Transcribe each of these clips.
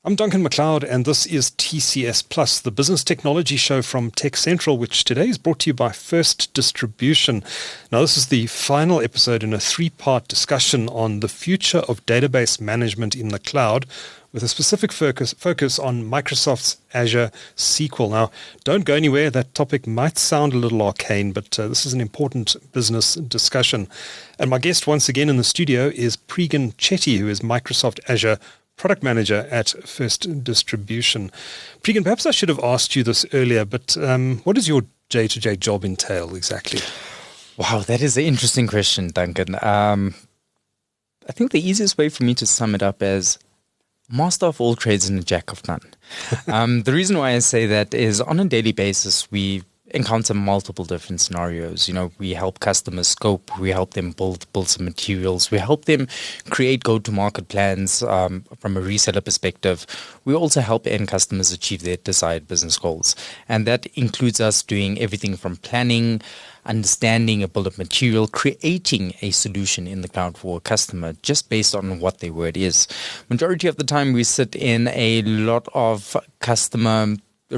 I'm Duncan McLeod, and this is TCS Plus, the business technology show from Tech Central, which today is brought to you by First Distribution. Now, this is the final episode in a three-part discussion on the future of database management in the cloud, with a specific focus on Microsoft's Azure SQL. Now, don't go anywhere. That topic might sound a little arcane, but this is an important business discussion. And my guest once again in the studio is Preegan Chetty, who is Microsoft Azure Product Manager at First Distribution. Preegan, perhaps I should have asked you this earlier, but what does your day-to-day job entail exactly? Wow, that is an interesting question, Duncan. I think the easiest way for me to sum it up as master of all trades and a jack of none. The reason why I say that is on a daily basis, we encounter multiple different scenarios. You know, we help customers scope, we help them build some materials, we help them create go-to-market plans from a reseller perspective. We also help end customers achieve their desired business goals. And that includes us doing everything from planning, understanding a bill of material, creating a solution in the cloud for a customer just based on what their word is. Majority of the time we sit in a lot of customer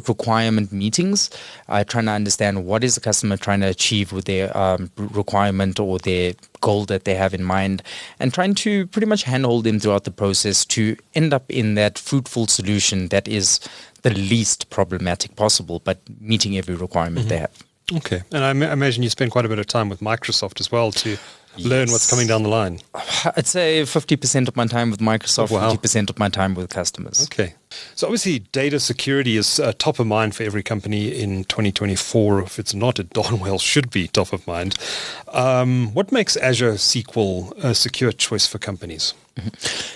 requirement meetings, trying to understand what is the customer trying to achieve with their requirement or their goal that they have in mind, and trying to pretty much handhold them throughout the process to end up in that fruitful solution that is the least problematic possible, but meeting every requirement they have. Okay. And I imagine you spend quite a bit of time with Microsoft as well to learn what's coming down the line. I'd say 50% of my time with Microsoft, 50% of my time with customers. Okay. So obviously data security is top of mind for every company in 2024. If it's not, it darn well should be top of mind. What makes Azure SQL a secure choice for companies?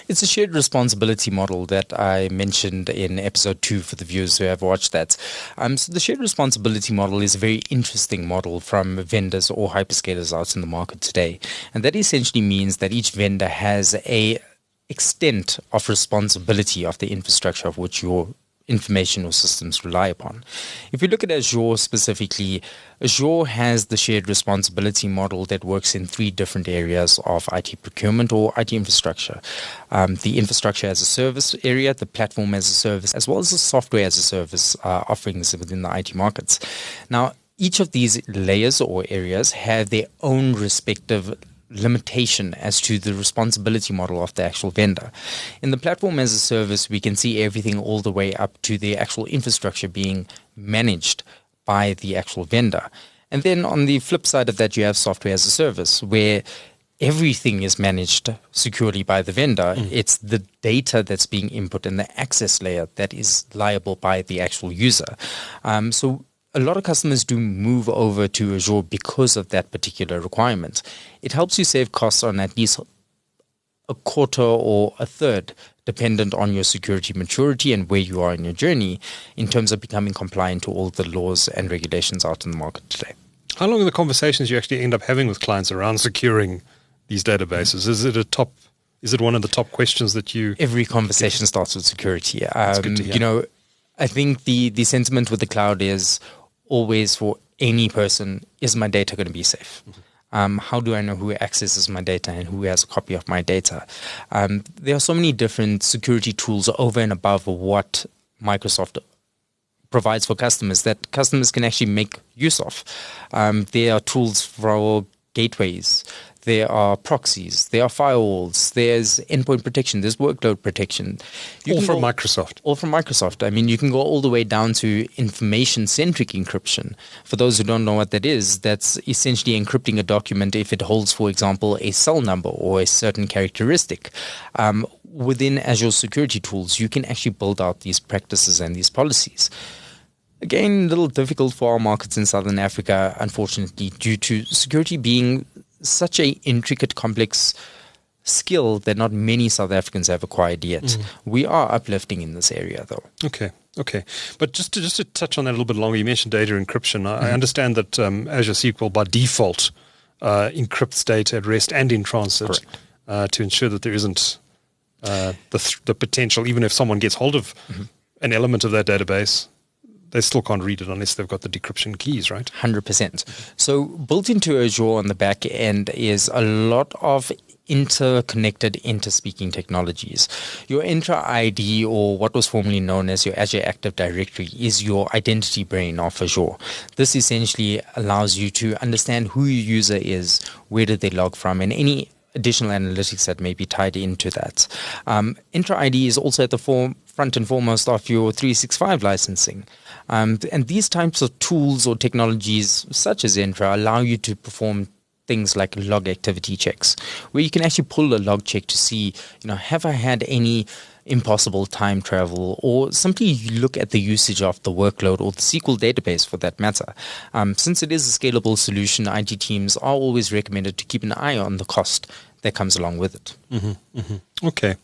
It's a shared responsibility model that I mentioned in episode 2 for the viewers who have watched that. So the shared responsibility model is a very interesting model from vendors or hyperscalers out in the market today. And that essentially means that each vendor has a extent of responsibility of the infrastructure of which your information or systems rely upon. If you look at Azure specifically, Azure has the shared responsibility model that works in 3 different areas of IT procurement or IT infrastructure. The infrastructure as a service area, the platform as a service, as well as the software as a service offerings within the IT markets. Now, each of these layers or areas have their own respective limitation as to the responsibility model of the actual vendor. In the platform as a service, we can see everything all the way up to the actual infrastructure being managed by the actual vendor. And then on the flip side of that, you have software as a service, where everything is managed securely by the vendor. It's the data that's being input and the access layer that is liable by the actual user. So a lot of customers do move over to Azure because of that particular requirement. It helps you save costs on at least a quarter or a third, dependent on your security maturity and where you are in your journey in terms of becoming compliant to all the laws and regulations out in the market today. How long are the conversations you actually end up having with clients around securing these databases? Is it one of the top questions that you... Every conversation starts with security. That's good to hear. You know, I think the sentiment with the cloud is always for any person, is my data going to be safe? How do I know who accesses my data and who has a copy of my data? There are so many different security tools over and above what Microsoft provides for customers that customers can actually make use of. There are tools for gateways. There are proxies, there are firewalls, there's endpoint protection, there's workload protection. All from Microsoft. All from Microsoft. I mean, you can go all the way down to information-centric encryption. For those who don't know what that is, that's essentially encrypting a document if it holds, for example, a cell number or a certain characteristic. Within Azure security tools, you can actually build out these practices and these policies. Again, a little difficult for our markets in Southern Africa, unfortunately, due to security being such an intricate, complex skill that not many South Africans have acquired yet. We are uplifting in this area, though. Okay. But just to touch on that a little bit longer, you mentioned data encryption. I understand that Azure SQL by default encrypts data at rest and in transit to ensure that there isn't the potential, even if someone gets hold of an element of that database, they still can't read it unless they've got the decryption keys, right? 100%. So built into Azure on the back end is a lot of interconnected, interspeaking technologies. Your Entra ID, or what was formerly known as your Azure Active Directory, is your identity brain of Azure. This essentially allows you to understand who your user is, where did they log from, and any additional analytics that may be tied into that. Entra ID is also at the front and foremost of your 365 licensing. And these types of tools or technologies, such as Entra, allow you to perform things like log activity checks, where you can actually pull a log check to see, have I had any impossible time travel, or simply look at the usage of the workload or the SQL database for that matter. Since it is a scalable solution, IT teams are always recommended to keep an eye on the cost that comes along with it. Mm-hmm, mm-hmm. Okay.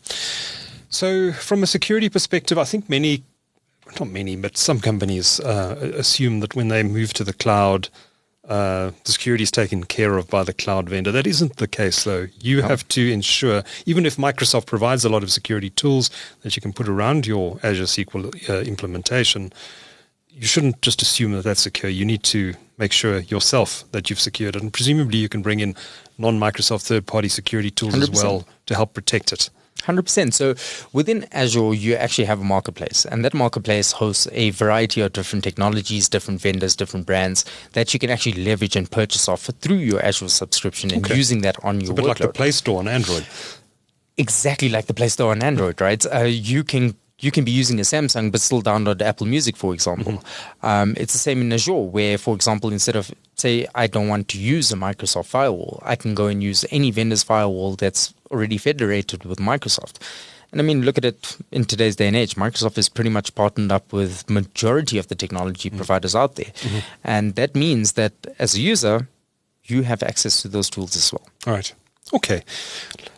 So from a security perspective, I think not many, but some companies assume that when they move to the cloud, the security is taken care of by the cloud vendor. That isn't the case, though. You have to ensure, even if Microsoft provides a lot of security tools that you can put around your Azure SQL implementation, you shouldn't just assume that that's secure. You need to make sure yourself that you've secured it. And presumably you can bring in non-Microsoft third-party security tools 100%. As well to help protect it. 100%. So within Azure, you actually have a marketplace, and that marketplace hosts a variety of different technologies, different vendors, different brands that you can actually leverage and purchase off through your Azure subscription and using that on your workload. It's a bit like the Play Store on Android. Exactly like the Play Store on Android, right? You can be using a Samsung but still download Apple Music, for example. Mm-hmm. It's the same in Azure, where, for example, instead of, say, I don't want to use a Microsoft firewall, I can go and use any vendor's firewall that's already federated with Microsoft. And I mean, look at it in today's day and age. Microsoft is pretty much partnered up with majority of the technology providers out there. Mm-hmm. And that means that as a user, you have access to those tools as well. All right. Okay,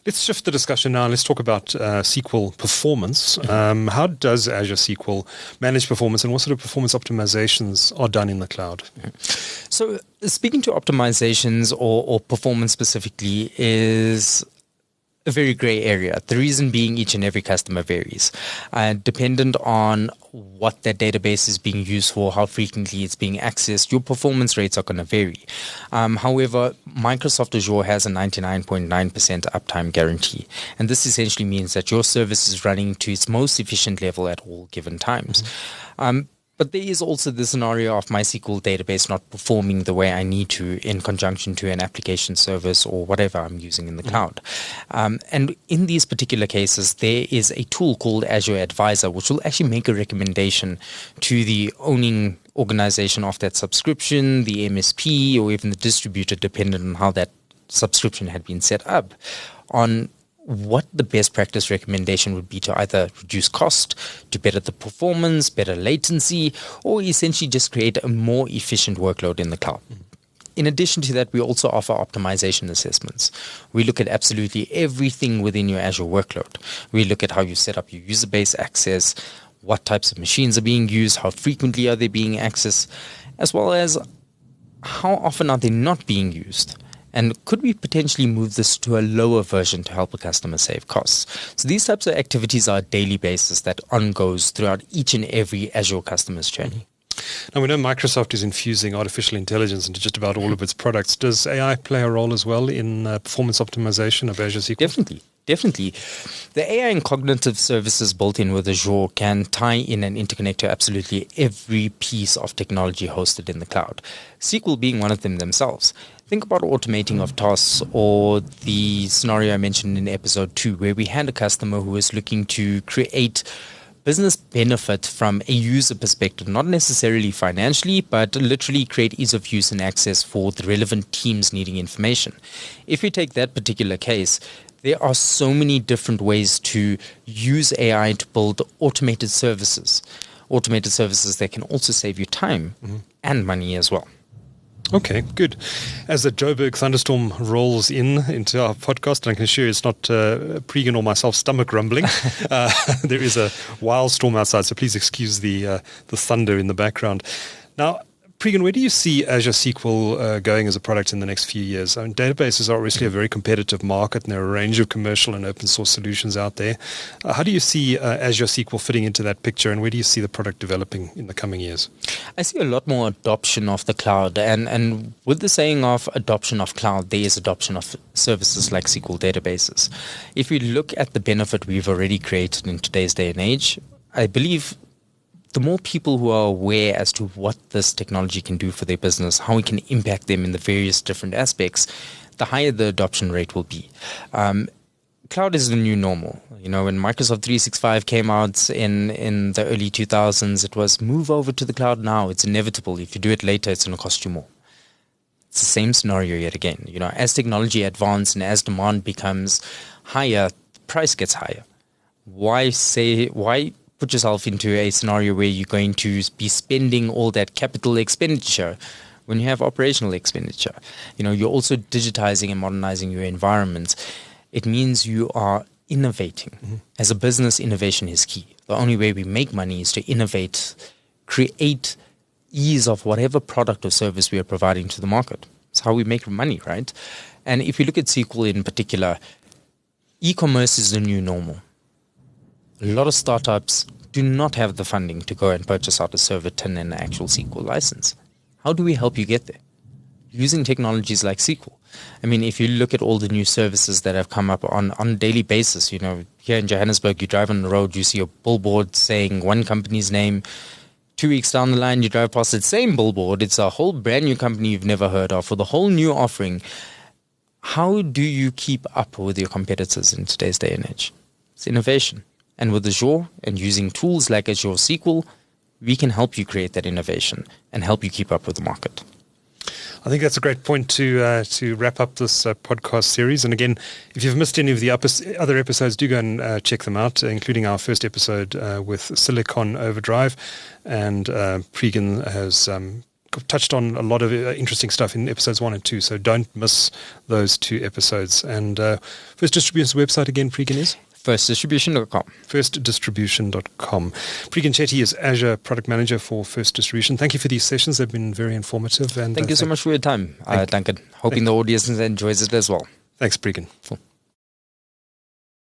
let's shift the discussion now. Let's talk about SQL performance. How does Azure SQL manage performance, and what sort of performance optimizations are done in the cloud? So speaking to optimizations or performance specifically is a very gray area. The reason being each and every customer varies. Dependent on what that database is being used for, how frequently it's being accessed, your performance rates are going to vary. However, Microsoft Azure has a 99.9% uptime guarantee. And this essentially means that your service is running to its most efficient level at all given times. But there is also the scenario of my SQL database not performing the way I need to in conjunction to an application service or whatever I'm using in the cloud. And in these particular cases, there is a tool called Azure Advisor, which will actually make a recommendation to the owning organization of that subscription, the MSP, or even the distributor, depending on how that subscription had been set up, on what the best practice recommendation would be to either reduce cost, to better the performance, better latency, or essentially just create a more efficient workload in the cloud. In addition to that, we also offer optimization assessments. We look at absolutely everything within your Azure workload. We look at how you set up your user base access, what types of machines are being used, how frequently are they being accessed, as well as how often are they not being used. And could we potentially move this to a lower version to help a customer save costs? So these types of activities are a daily basis that ongoes throughout each and every Azure customer's journey. Now, we know Microsoft is infusing artificial intelligence into just about all of its products. Does AI play a role as well in performance optimization of Azure SQL? Definitely. The AI and cognitive services built in with Azure can tie in and interconnect to absolutely every piece of technology hosted in the cloud, SQL being one of them themselves. Think about automating of tasks, or the scenario I mentioned in episode 2, where we had a customer who was looking to create business benefit from a user perspective, not necessarily financially, but literally create ease of use and access for the relevant teams needing information. If you take that particular case, there are so many different ways to use AI to build automated services that can also save you time and money as well. Okay, good. As the Joburg thunderstorm rolls into our podcast, and I can assure you it's not Preegan or myself stomach rumbling. There is a wild storm outside, so please excuse the thunder in the background. Now, Preegan, where do you see Azure SQL going as a product in the next few years? I mean, databases are obviously a very competitive market, and there are a range of commercial and open source solutions out there. How do you see Azure SQL fitting into that picture, and where do you see the product developing in the coming years? I see a lot more adoption of the cloud, and with the saying of adoption of cloud, there is adoption of services like SQL databases. If we look at the benefit we've already created in today's day and age, I believe the more people who are aware as to what this technology can do for their business, how it can impact them in the various different aspects, the higher the adoption rate will be. Cloud is the new normal. You know, when Microsoft 365 came out in the early 2000s, it was move over to the cloud now. It's inevitable. If you do it later, it's going to cost you more. It's the same scenario yet again. You know, as technology advances and as demand becomes higher, the price gets higher. Why put yourself into a scenario where you're going to be spending all that capital expenditure when you have operational expenditure? You know, you're also digitizing and modernizing your environment. It means you are innovating. Mm-hmm. As a business, innovation is key. The only way we make money is to innovate, create ease of whatever product or service we are providing to the market. It's how we make money, right? And if you look at SQL in particular, e-commerce is the new normal. A lot of startups do not have the funding to go and purchase out a server tin and an actual SQL license. How do we help you get there? Using technologies like SQL. I mean, if you look at all the new services that have come up on a daily basis, you know, here in Johannesburg, you drive on the road, you see a billboard saying one company's name. 2 weeks down the line, you drive past the same billboard. It's a whole brand new company you've never heard of with a whole new offering. How do you keep up with your competitors in today's day and age? It's innovation. And with Azure and using tools like Azure SQL, we can help you create that innovation and help you keep up with the market. I think that's a great point to wrap up this podcast series. And again, if you've missed any of the other episodes, do go and check them out, including our first episode with Silicon Overdrive. And Preegan has touched on a lot of interesting stuff in episodes 1 and 2, so don't miss those 2 episodes. And First Distribution's website again, Preegan, is? Firstdistribution.com. Firstdistribution.com. Preegan Chetty is Azure Product Manager for First Distribution. Thank you for these sessions. They've been very informative. And thank you so much for your time, Duncan. Hoping the audience enjoys it as well. Thanks, Preegan. Cool.